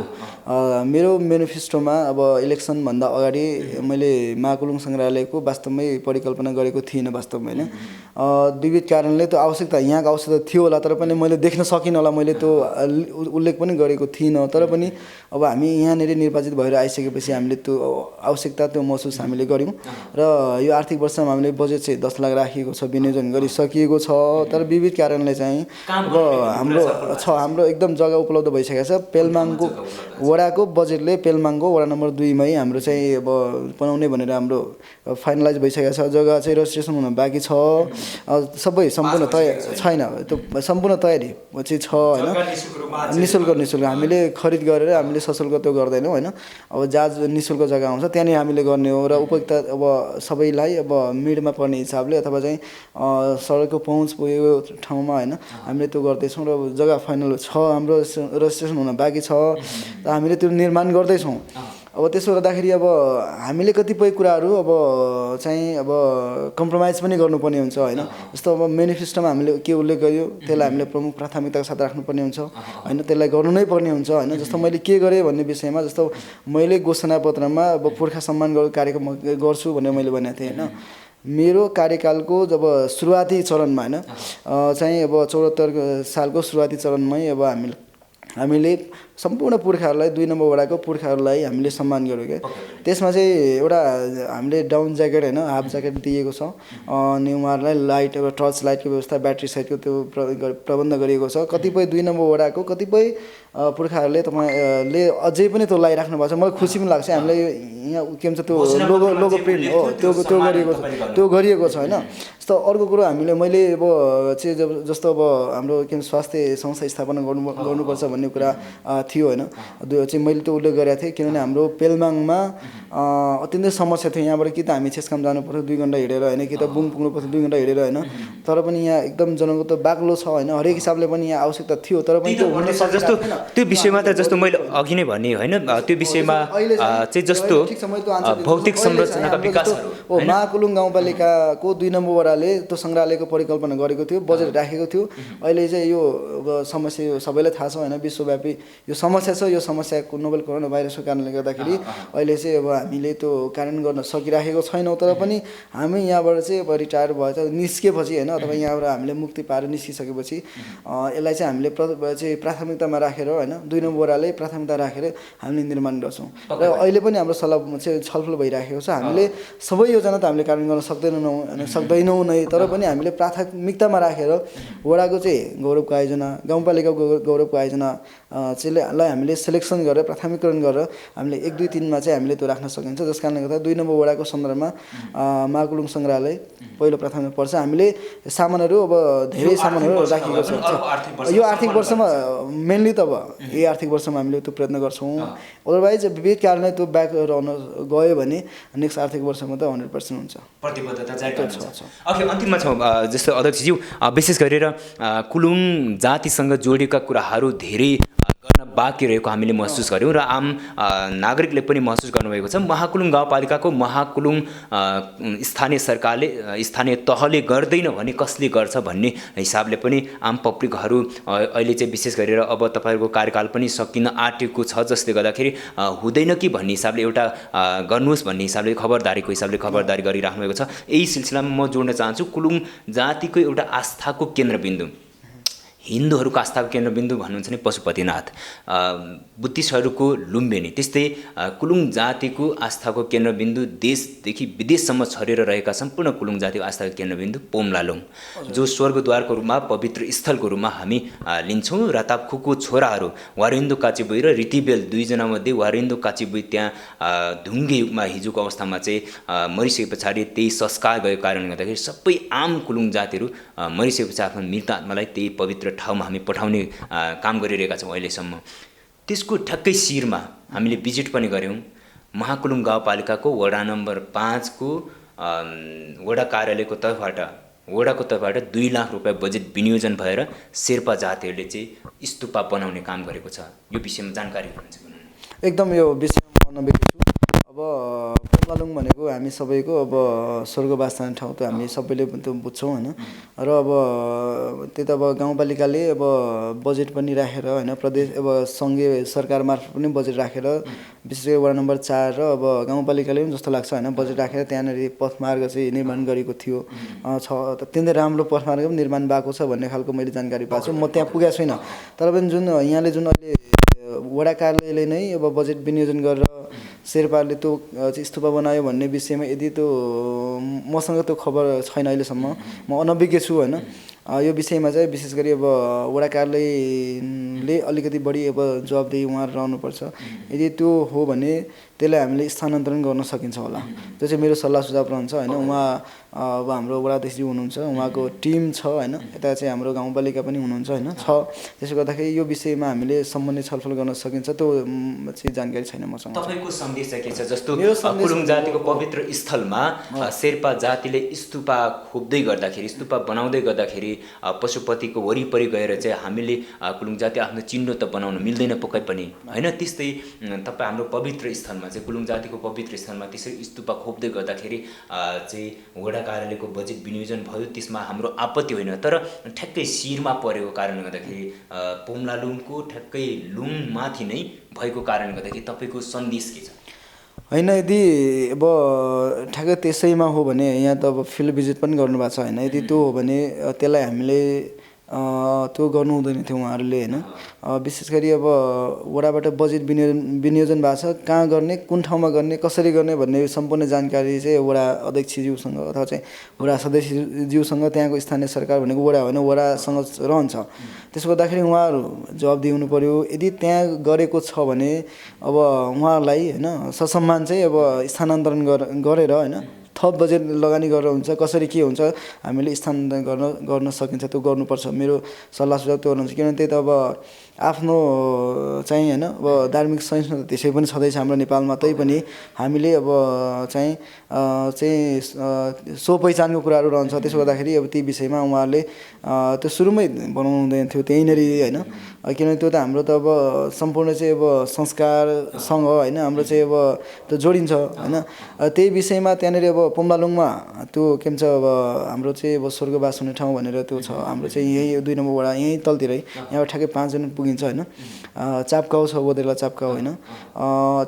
मेरो मेनिफेस्टोमा अब इलेक्सनभन्दा अगाडि मैले महाकुलुङ सङ्ग्रहालयको वास्तवमै परिकल्पना गरेको थिइनँ वास्तवमा होइन। विविध कारणले त्यो आवश्यकता यहाँको आवश्यकता थियो होला, तर पनि मैले देख्न सकिनँ होला, मैले त्यो उल्लेख पनि गरेको थिइनँ। तर पनि अब हामी यहाँनिर निर्वाचित भएर आइसकेपछि हामीले त्यो आवश्यकता त्यो महसुस हामीले गऱ्यौँ र यो आर्थिक वर्षमा हामीले बजेट चाहिँ 10 लाख राखिएको छ, विनियोजन गरिसकिएको छ। तर विविध कारणले चाहिँ अब हाम्रो एकदम जग्गा उपलब्ध भइसकेको छ। पेलमाङको वडाको बजेटले पेलमाङको वडा नम्बर 2 मै हाम्रो चाहिँ अब बनाउने भनेर हाम्रो फाइनलाइज भइसकेको छ। जग्गा चाहिँ रजिस्ट्रेसन हुन बाँकी छ, सबै सम्पूर्ण तयार छैन, त्यो सम्पूर्ण तयारी चाहिँ छ होइन। निःशुल्क हामीले खरिद गरेर हामीले सशुल्क त्यो गर्दैनौँ होइन। अब जहाँ निःशुल्क जग्गा आउँछ त्यहाँनिर हामीले गर्ने हो र उपयुक्त अब सबैलाई अब मिडमा पर्ने हिसाबले अथवा चाहिँ सडकको पहुँच पुगेको ठाउँमा होइन हामीले त्यो गर्दैछौँ र जग्गा फाइनल छ, हाम्रो रजिस्ट्रेसन हुन बाँकी छ, हामीले त्यो निर्माण गर्दैछौँ। अब त्यसो गर्दाखेरि अब हामीले कतिपय कुराहरू अब चाहिँ अब कम्प्रोमाइज पनि गर्नुपर्ने हुन्छ होइन। जस्तो अब मेनिफेस्टोमा हामीले के उल्लेख गर्यो त्यसलाई हामीले प्रमुख प्राथमिकताको साथ राख्नुपर्ने हुन्छ होइन, त्यसलाई गर्नु नै पर्ने हुन्छ होइन। जस्तो मैले के गरेँ भन्ने विषयमा, जस्तो मैले घोषणापत्रमा अब पुर्खा सम्मान कार्यक्रम गर्छु भनेर मैले भनेको थिएँ होइन। मेरो कार्यकालको जब सुरुवाती चरणमा होइन चाहिँ अब 74 सालको सुरुवाती चरणमै अब हामीले सम्पूर्ण पुर्खाहरूलाई 2 नम्बर वडाको पुर्खाहरूलाई हामीले सम्मान गर्यो क्या। त्यसमा चाहिँ एउटा हामीले डाउन ज्याकेट होइन हाफ ज्याकेट दिएको छ अनि उहाँहरूलाई लाइट एउटा टर्च लाइटको व्यवस्था ब्याट्री सहितको त्यो प्रबन्ध गरिएको छ। कतिपय 2 नम्बर वडाको कतिपय पुर्खाहरूले तपाईँले अझै पनि त्यो लगाइराख्नु भएको छ, मलाई खुसी पनि लाग्छ। हामीले यहाँ के भन्छ त्यो लोगो प्रिन्ट हो त्यो गरिएको छ होइन। जस्तो अर्को कुरो मैले अब चाहिँ जस्तो अब हाम्रो के भन्छ स्वास्थ्य संस्था स्थापना गर्नुपर्छ भन्ने कुरा थियो होइन। चाहिँ मैले त्यो उल्लेख गरेको थिएँ किनभने हाम्रो पेलमाङमा अत्यन्तै समस्या थियो। यहाँबाट कि त हामी छेसकाम जानु पर्थ्यो 2 घन्टा हिँडेर होइन, कि त बुङ पुग्नु पर्थ्यो 2 घन्टा हिँडेर होइन। तर पनि यहाँ एकदम जनको त बाक्लो छ होइन, हरेक हिसाबले पनि यहाँ आवश्यकता थियो, तर पनि त्यो हुन जस्तो त्यो विषयमा त जस्तो मैले अघि नै भने होइन, त्यो विषयमा चाहिँ जस्तो भौतिक संरचनाका विकासहरू हो। महाकुलुङ गाउँपालिकाको 2 नम्बर वडाले त्यो सङ्ग्रहालयको परिकल्पना गरेको थियो, बजेट राखेको थियो। अहिले चाहिँ यो समस्या सबैलाई थाहा छ होइन, विश्वव्यापी यो समस्या छ। यो समस्याको नोभेल कोरोना भाइरसको कारणले गर्दाखेरि अहिले चाहिँ अब हामीले त्यो कार्यान्वयन गर्न सकिराखेको छैनौँ। तर पनि हामी यहाँबाट चाहिँ अब रिटायर भएछ निस्केपछि होइन, अथवा यहाँबाट हामीले मुक्ति पाएर निस्किसकेपछि यसलाई चाहिँ हामीले चाहिँ प्राथमिकतामा राखेर होइन 2 नम्बर वडाले प्राथमिकता राखेर हामीले निर्माण गर्छौँ। र अहिले पनि हाम्रो सल्लाह चाहिँ छलफल भइराखेको छ। हामीले सबै योजना त हामीले कार्यान्वयन गर्न सक्दैनौँ नै, तर पनि हामीले प्राथमिकतामा राखेर वडाको चाहिँ गौरवको आयोजना, गाउँपालिकाको गौरवको आयोजना चाहिँ लाई हामीले सेलेक्सन गरेर प्राथमिकरण गरेर हामीले 1, 2, 3 मा चाहिँ हामीले त्यो राख्न सकिन्छ। जस कारणले गर्दा 2 नम्बर वडाको सन्दर्भमा महाकुलुङ सङ्ग्रहालय पहिलो प्राथमिकता पर्छ। हामीले सामानहरू अब धेरै सामानहरू राखेको छ यो आर्थिक वर्षमा मेनली त अब यही आर्थिक वर्षमा हामीले त्यो प्रयत्न गर्छौँ। अदरवाइज विविध कारणले त्यो ब्याक रहन गयो भने नेक्स्ट आर्थिक वर्षमा त 100% हुन्छ, प्रतिबद्धता जारी गर्छ। ओके, अन्तिममा छौँ जस्तो अध्यक्षज्यू विशेष गरेर कुलुङ जातिसँग जोडिएका कुराहरू धेरै गर्न बाँकी रहेको हामीले महसुस गऱ्यौँ र आम नागरिकले पनि महसुस गर्नुभएको छ। महाकुलुङ गाउँपालिकाको महाकुलुङ स्थानीय सरकारले स्थानीय तहले गर्दैन भने कसले गर्छ भन्ने हिसाबले पनि आम पब्लिकहरू अहिले चाहिँ विशेष गरेर अब तपाईँहरूको कार्यकाल पनि सकिन आँटेको छ, जसले गर्दाखेरि हुँदैन कि भन्ने हिसाबले एउटा गर्नुहोस् भन्ने हिसाबले खबरदारीको हिसाबले खबरदारी गरिराख्नु भएको छ। यही सिलसिलामा म जोड्न चाहन्छु कुलुङ जातिको एउटा आस्थाको केन्द्रबिन्दु, हिन्दूहरूको आस्थाको केन्द्रबिन्दु भन्नुहुन्छ नि पशुपतिनाथ, बुद्धिस्टहरूको लुम्बिनी, त्यस्तै कुलुङ जातिको आस्थाको केन्द्रबिन्दु देशदेखि विदेशसम्म छरेर रहेका सम्पूर्ण कुलुङ जातिको आस्थाको केन्द्रबिन्दु पोमलालुङ, जो स्वर्गद्वारको रूपमा पवित्र स्थलको रूपमा हामी लिन्छौँ। रातापखुको छोराहरू वारिन्दो काचीबुई र रीतिबेल 2 जनामध्ये वारिन्दो काचीबुई त्यहाँ ढुङ्गे युगमा हिजोको अवस्थामा चाहिँ मरिसके पछाडि त्यही संस्कार गएको कारणले गर्दाखेरि सबै आम कुलुङ जातिहरू मरिसकेपछि आफ्नो मृत आत्मालाई त्यही पवित्र ठाउँमा हामी पठाउने काम गरिरहेका छौँ अहिलेसम्म। त्यसको ठ्याक्कै शिरमा हामीले भिजिट पनि गऱ्यौँ महाकुलुङ गाउँपालिकाको वडा नम्बर 5 को वडा कार्यालयको तर्फबाट वडाको तर्फबाट 2 लाख रुपैयाँ बजेट विनियोजन भएर शेर्पा जातिहरूले चाहिँ स्तूपा बनाउने काम गरेको छ। यो विषयमा जानकारी हुन्छ भने एकदम यो विषयमा म नबेकी छु। अब पोम्बालुङ भनेको हामी सबैको अब स्वर्गवास जाने ठाउँ त हामी सबैले त्यो बुझ्छौँ होइन। र अब त्यो त अब गाउँपालिकाले अब बजेट पनि राखेर होइन, प्रदेश अब सङ्घीय सरकार मार्फत पनि बजेट राखेर विशेष गरी वडा नम्बर 4 र अब गाउँपालिकाले पनि जस्तो लाग्छ होइन बजेट राखेर त्यहाँनिर पथमार्ग चाहिँ निर्माण गरेको थियो छ। अत्यन्तै राम्रो पथमार्ग पनि निर्माण भएको छ भन्ने खालको मैले जानकारी पाएको छु। म त्यहाँ पुगेको छुइनँ, तर पनि जुन यहाँले जुन अहिले वडा कार्यालयले नै अब बजेट विनियोजन गरेर शेर्पाले त्यो स्तूपा बनायो भन्ने विषयमा यदि त्यो मसँग त्यो खबर छैन अहिलेसम्म, म अनभिज्ञ छु होइन। यो विषयमा चाहिँ विशेष गरी अब वडा कार्यालयले अलिकति बढी अब जवाबदेही उहाँहरू रहनुपर्छ। यदि त्यो हो भने त्यसलाई हामीले स्थानान्तरण गर्न सकिन्छ होला, त्यो चाहिँ मेरो सल्लाह सुझाव रहन्छ होइन। उहाँ अब हाम्रो वडा अध्यक्षज्यू हुनुहुन्छ, उहाँको टिम छ होइन, यता चाहिँ हाम्रो गाउँपालिका पनि हुनुहुन्छ होइन छ। त्यसो गर्दाखेरि यो विषयमा हामीले सम्बन्धित छलफल गर्न सकिन्छ, त्यो चाहिँ जानकारी छैन मसँग। तपाईँको सन्देश चाहिँ के छ? जस्तो कुलुङ जातिको पवित्र स्थलमा शेर्पा जातिले स्तूपा खोप्दै गर्दाखेरि, स्तूपा बनाउँदै गर्दाखेरि पशुपतिको वरिपरि गएर चाहिँ हामीले कुलुङ जाति आफ्नो चिन्ह त बनाउन मिल्दैन पक्कै पनि होइन। त्यस्तै तपाईँ हाम्रो पवित्र स्थलमा चाहिँ कुलुङ जातिको पवित्र स्थलमा त्यसरी स्तूपा खोप्दै गर्दाखेरि चाहिँ वडा कार्यालयको बजेट विनियोजन भयो, त्यसमा हाम्रो आपत्ति होइन। तर ठ्याक्कै शिरमा परेको कारणले गर्दाखेरि पोम्लालुङको ठ्याक्कै लुङमाथि नै भएको कारणले गर्दाखेरि तपाईँको सन्देश के छ? होइन, यदि अब ठ्याक्कै त्यसैमा हो भने यहाँ त अब फिल्ड भिजिट पनि गर्नुभएको छ होइन। यदि त्यो हो भने त्यसलाई हामीले त्यो गर्नु हुँदैन थियो उहाँहरूले होइन। विशेष गरी अब वडाबाट बजेट विनियोजन भएको छ, कहाँ गर्ने, कुन ठाउँमा गर्ने, कसरी गर्ने भन्ने सम्पूर्ण जानकारी चाहिँ वडा अध्यक्षज्यूसँग अथवा चाहिँ वडा सदस्यज्यूसँग त्यहाँको स्थानीय सरकार भनेको वडा होइन, वडासँग रहन्छ। त्यसो गर्दाखेरि उहाँहरू जवाबदेही हुनु पऱ्यो। यदि त्यहाँ गरेको छ भने अब उहाँहरूलाई होइन ससम्मान चाहिँ अब स्थानान्तरण गरेर होइन थप बजेट लगानी गरेर हुन्छ, कसरी के हुन्छ हामीले स्थानान्तरण गर्न सकिन्छ, त्यो गर्नुपर्छ। मेरो सल्लाह सुझाव त्यो हुन्छ। किनभने त्यही त अब आफ्नो चाहिँ होइन अब धार्मिक सहिष्णुता त्यसै पनि छँदैछ हाम्रो नेपालमा, तै पनि हामीले अब चाहिँ सो पहिचानको कुराहरू रहन्छ। त्यसो गर्दाखेरि अब ती विषयमा उहाँहरूले त्यो सुरुमै बनाउनु हुँदैन थियो त्यहीँनिर होइन। किनभने त्यो त हाम्रो त अब सम्पूर्ण चाहिँ अब संस्कारसँग होइन हाम्रो चाहिँ अब त्यो जोडिन्छ होइन। त्यही विषयमा त्यहाँनिर अब पोम्बालुङमा त्यो के भन्छ अब हाम्रो चाहिँ अब स्वर्गवास हुने ठाउँ भनेर त्यो छ हाम्रो चाहिँ यही 2 नम्बर वडा यहीँ तलतिरै, यहाँबाट ठ्याक्कै 5 जना पुगिन्छ होइन। चापकाउ छ, ओदेला चापकाउ होइन,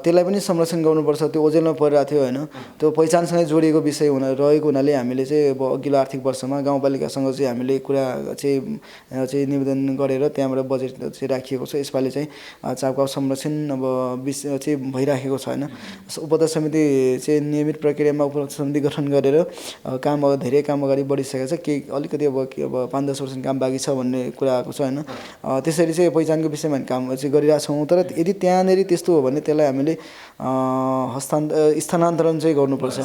त्यसलाई पनि संरक्षण गर्नुपर्छ। त्यो ओजेलमा परिरहेको थियो होइन, त्यो पहिचानसँगै जोडिएको विषय रहेको हुनाले हामीले चाहिँ अब अघिल्लो आर्थिक वर्षमा गाउँपालिकासँग चाहिँ हामीले कुरा चाहिँ निवेदन गरेर त्यहाँबाट बजेट चाहिँ राखिएको छ। यसपालि चाहिँ चापकाउ संरक्षण अब विषय चाहिँ भइराखेको छ होइन। उपत्यका समिति चाहिँ नियमित प्रक्रियामा उपत्यका समिति गठन गरेर धेरै काम अगाडि बढिसकेको छ। केही अलिकति अब 5-10 वर्ष काम बाँकी छ भन्ने कुरा आएको छ होइन। त्यसरी चाहिँ पहिचानको विषयमा काम चाहिँ गरिरहेछौँ। तर यदि त्यहाँनिर त्यस्तो हो भने त्यसलाई हामीले स्थानान्तरण चाहिँ गर्नुपर्छ,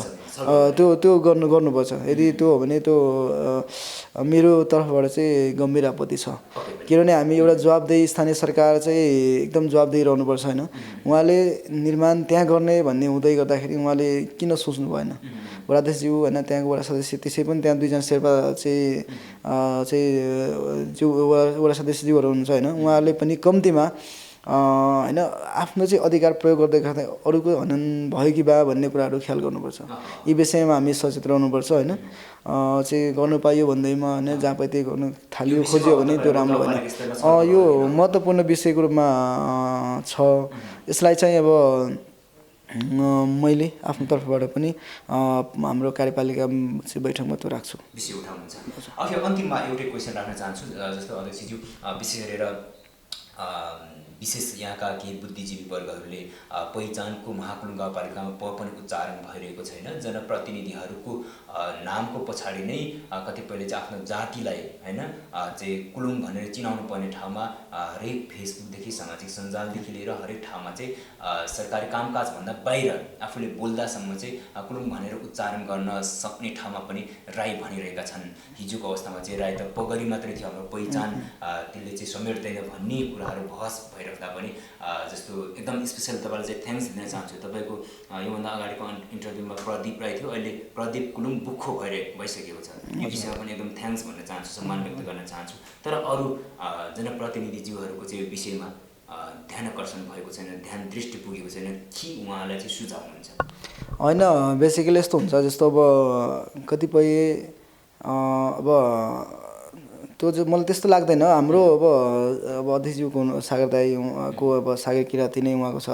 त्यो गर्नुपर्छ। यदि त्यो हो भने त्यो मेरो तर्फबाट चाहिँ गम्भीर आपत्ति छ। किनभने हामी एउटा जवाबदेही स्थानीय सरकार चाहिँ एकदम जवाबदेही रहनुपर्छ होइन। उहाँले निर्माण त्यहाँ गर्ने भन्ने हुँदै गर्दाखेरि उहाँले किन सोच्नु भएन? वडा अध्यक्षज्यू होइन, त्यहाँको वडा सदस्य त्यसै पनि त्यहाँ 2 जना शेर्पा चाहिँ वडा सदस्यज्यूहरू हुनुहुन्छ होइन। उहाँहरूले पनि कम्तीमा होइन आफ्नो चाहिँ अधिकार प्रयोग गर्दै गर्दा अरूको हनन भयो कि बा भन्ने कुराहरू ख्याल गर्नुपर्छ। यी विषयमा हामी सचेत रहनुपर्छ होइन। चाहिँ गर्नु पाइयो भन्दैमा होइन जहाँ पाइ त्यही गर्नु थालियो खोज्यो भने त्यो राम्रो होइन। यो महत्त्वपूर्ण विषयको रूपमा छ। यसलाई चाहिँ अब मैले आफ्नो तर्फबाट पनि हाम्रो कार्यपालिका चाहिँ बैठकमा त्यो राख्छु, विषय उठाउनुहुन्छ। अब अन्तिममा एउटै क्वेसन राख्न चाहन्छु। जस्तो अध्यक्षज्यू विशेष गरेर विशेष यहाँका केही बुद्धिजीवी वर्गहरूले पहिचानको महाकुलुङ गाउँपालिकामा प पनि उच्चारण भइरहेको छैन। जनप्रतिनिधिहरूको नामको पछाडि नै कतिपयले चाहिँ आफ्नो जातिलाई होइन चाहिँ कुलुङ भनेर चिनाउनु पर्ने ठाउँमा हरेक फेसबुकदेखि सामाजिक सञ्जालदेखि लिएर हरेक ठाउँमा चाहिँ सरकारी कामकाजभन्दा बाहिर आफूले बोल्दासम्म चाहिँ कुलुङ भनेर उच्चारण गर्न सक्ने ठाउँमा पनि राई भनिरहेका छन्। हिजोको अवस्थामा चाहिँ राई त पगरी मात्रै थियो, हाम्रो पहिचान त्यसले चाहिँ समेट्दैन भन्ने कुराहरू बहस भइरहेको आइराख्दा पनि जस्तो एकदम स्पेसल तपाईँलाई चाहिँ थ्याङ्क्स दिन चाहन्छु। तपाईँको योभन्दा अगाडिको इन्टरभ्यूमा प्रदीप राई थियो, अहिले प्रदीप कुलुङ बुक्खो भइसकेको छ। यो विषयमा पनि एकदम थ्याङ्क्स भन्न चाहन्छु, सम्मान व्यक्त गर्न चाहन्छु। तर अरू जनप्रतिनिधिज्यूहरूको चाहिँ यो विषयमा ध्यान आकर्षण भएको छैन, ध्यान दृष्टि पुगेको छैन, के उहाँलाई चाहिँ सुझाव हुन्छ? होइन, बेसिकली यस्तो हुन्छ, जस्तो अब कतिपय अब त्यो चाहिँ मलाई त्यस्तो लाग्दैन। हाम्रो अब अध्यक्षज्यूको सागर दाई उहाँको अब सागर किराँती नै उहाँको छ,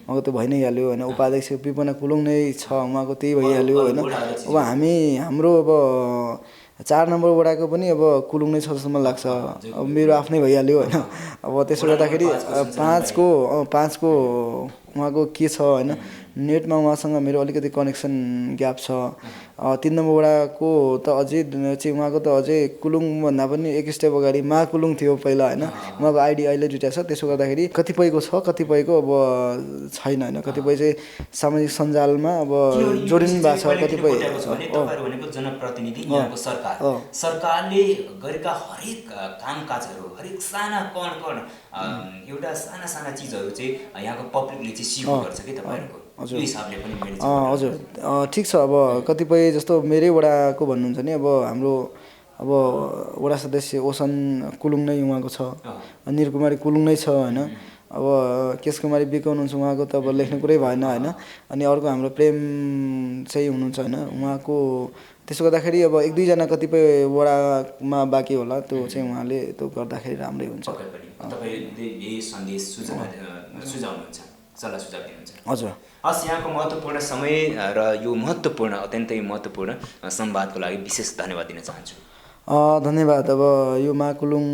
उहाँको त्यो भइ नै हाल्यो होइन। उपाध्यक्ष विपना कुलुङ नै छ, उहाँको त्यही भइहाल्यो होइन। अब हाम्रो अब 4 नम्बर वडाको पनि अब कुलुङ नै छ जस्तो मलाई लाग्छ। अब मेरो आफ्नै भइहाल्यो होइन। अब त्यसो गर्दाखेरि 5को उहाँको के छ होइन, नेटमा उहाँसँग मेरो अलिकति कनेक्सन ग्याप छ। 3 नम्बर वडाको त अझै चाहिँ उहाँको त अझै कुलुङभन्दा पनि एक स्टेप अगाडि महाकुलुङ थियो पहिला होइन। उहाँको आइडी अहिले दुइटा छ। त्यसो गर्दाखेरि कतिपयको छ, कतिपयको अब छैन होइन। कतिपय चाहिँ सामाजिक सञ्जालमा अब जोडिनु भएको छ। कतिपय भनेको जनप्रतिनिधि, यहाँको सरकारले गरेका हरेक कामकाजहरू, हरेक साना कण एउटा साना चिजहरू चाहिँ यहाँको पब्लिकले चाहिँ स्वीकार गर्छ कि तपाईँहरूको यो हिसाबले पनि मैले हजुर ठिक छ। अब कतिपय जस्तो मेरै वडाको भन्नुहुन्छ नि, अब हाम्रो अब वडा सदस्य ओसन कुलुङ नै उहाँको छ, निरकुमारी कुलुङ नै छ होइन। अब केश कुमारी बिक हुनुहुन्छ, उहाँको त अब लेख्ने कुरै भएन होइन। अनि अर्को हाम्रो प्रेम चाहिँ हुनुहुन्छ होइन, उहाँको। त्यसो गर्दाखेरि अब 1-2 जना कतिपय वडामा बाँकी होला, त्यो चाहिँ उहाँले त्यो गर्दाखेरि राम्रै हुन्छ। हजुर हस्, यहाँको महत्त्वपूर्ण समय र यो अत्यन्तै महत्त्वपूर्ण संवादको लागि विशेष धन्यवाद दिन चाहन्छु। धन्यवाद। अब यो महाकुलुङ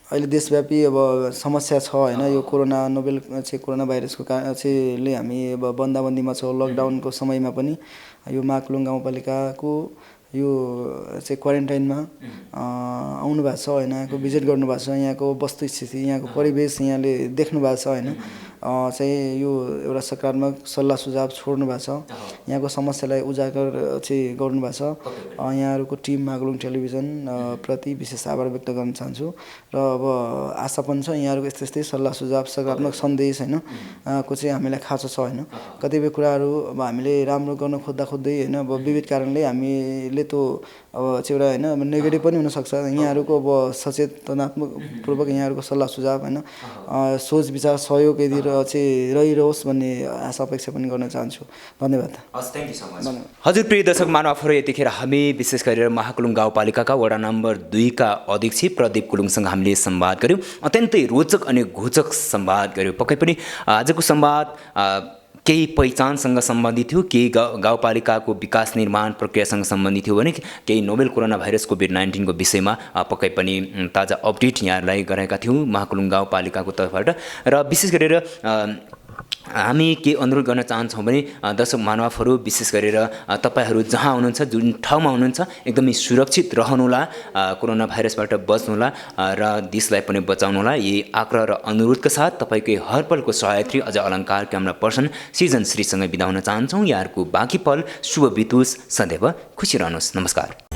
अहिले देशव्यापी अब समस्या छ होइन। यो नोभेल कोरोना भाइरसको चाहिँले हामी अब बन्दाबन्दीमा छौँ। लकडाउनको समयमा पनि यो महाकुलुङ गाउँपालिकाको यो चाहिँ क्वारेन्टाइनमा आउनु भएको छ होइन। यहाँको भिजिट गर्नुभएको छ, यहाँको वस्तुस्थिति, यहाँको परिवेश यहाँले देख्नु भएको छ होइन। चाहिँ यो एउटा सकारात्मक सल्लाह सुझाव छोड्नु भएको छ, यहाँको समस्यालाई उजागर चाहिँ गर्नुभएको छ। यहाँहरूको टिम महाकुलुङ टेलिभिजन प्रति विशेष आभार व्यक्त गर्न चाहन्छु। र अब आशा पनि छ यहाँहरूको यस्तै सल्लाह सुझाव, सकारात्मक सन्देश होइन को चाहिँ हामीलाई खाँचो छ होइन। कतिपय कुराहरू अब हामीले राम्रो गर्न खोज्दै होइन, अब विविध कारणले हामीले त्यो अब चाहिँ एउटा होइन नेगेटिभ पनि हुनसक्छ। यहाँहरूको अब सचेतनात्मक पूर्वक यहाँहरूको सल्लाह सुझाव होइन, सोच विचार सहयोग यदि चाहिँ रहिरहोस् भन्ने आशा अपेक्षा पनि गर्न चाहन्छु। धन्यवाद। Thank you so much. हजुर प्रिय दर्शक महानुभावहरू, यतिखेर हामी विशेष गरेर महाकुलुङ गाउँपालिकाका वडा नम्बर 2 का अध्यक्ष प्रदीप कुलुङसँग हामीले संवाद गऱ्यौँ। अत्यन्तै रोचक अनि घोचक संवाद गऱ्यौँ। पक्कै पनि आजको संवाद केही पहिचानसँग सम्बन्धित थियो, केही गाउँपालिकाको विकास निर्माण प्रक्रियासँग सम्बन्धित थियो भने केही नोभेल कोरोना भाइरस कोभिड-19 को विषयमा पक्कै पनि ताजा अपडेट यहाँहरूलाई गराएका थियौँ महाकुलुङ गाउँपालिकाको तर्फबाट। र विशेष गरेर हामी के अनुरोध गर्न चाहन्छौँ भने दर्शक महानुभावहरू, विशेष गरेर तपाईँहरू जहाँ हुनुहुन्छ, जुन ठाउँमा हुनुहुन्छ, एकदमै सुरक्षित रहनुहोला, कोरोना भाइरसबाट बच्नुहोला र देशलाई पनि बचाउनुहोला। यही आग्रह र अनुरोधका साथ तपाईँकै हर पलको सहायत्री अझ अलङ्कार क्यामेरा पर्सन सृजन श्रीसँग बिदा हुन चाहन्छौँ। यहाँहरूको बाँकी पल शुभ बितोस्, सदैव खुसी रहनुहोस्। नमस्कार।